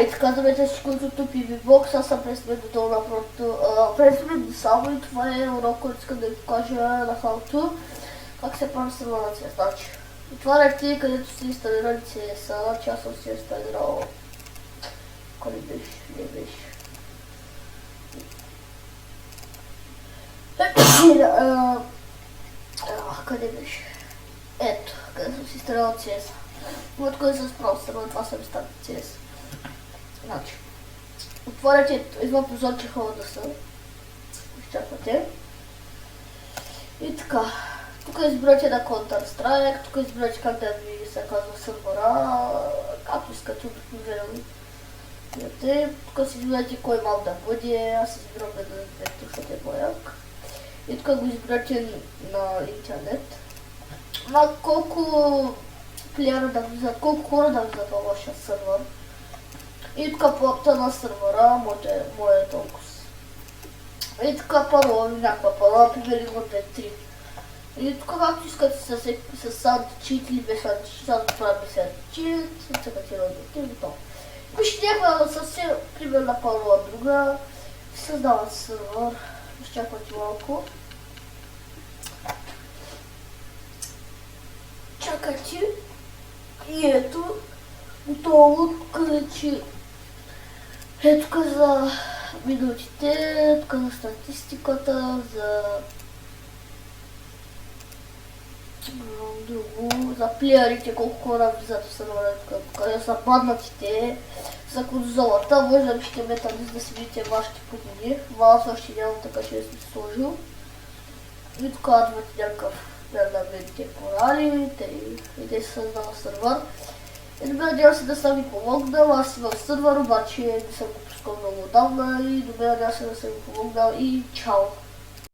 И така, здравейте всички от YouTube и VBOX, аз съм през мен долу напрото. През мен само и това е урок, който искам да ви покажа на how как се прави инсталация. Значи, отваряте където сте инсталирали CS-а, значи аз съм си инсталирал... Къде беше? Не беше. Къде беше? Ето, къде съм си инсталирал CS-а. Вот къде съм справил, това съм инсталирал CS. Значи, отворяте извън прозорче хода са, изчаквате и така, тук избирате на Counter-Strike, тук избирате как да ви се казва сървъра, както искате обикновено. Тук си избирате кой мап да бъде, аз избирам да защото е бояк. И тук го избирате на интернет. На колко плеера да влизат, колко хора да влизат във вашия сървър. И така плата на сървъра, моя е толкова. И така парола, някаква парола, примерно 2-3. И тук както искате с античит или без античит, аз го правя без античит, с цъкате на 2-3 и готово. Пишете някаква съвсем примерна парола друга, създавате сървър, изчаквате малко. Чакайте и ето, готово, къде че ето тук за минутите, тук за статистиката, за друго, за плеерите, колко хора влизат в сървъра, къде са паднатите, за конзолата, може да пишете металист да си видите вашите подини, аз още нямам така, че съм си сложил. И тук имате някакъв да видите коралите и да се създава сървър. И надявам се да съм ви помогнал, аз си в сървър, обаче не съм го пускал много отдавна и надявам се да съм ви помогнал и чао!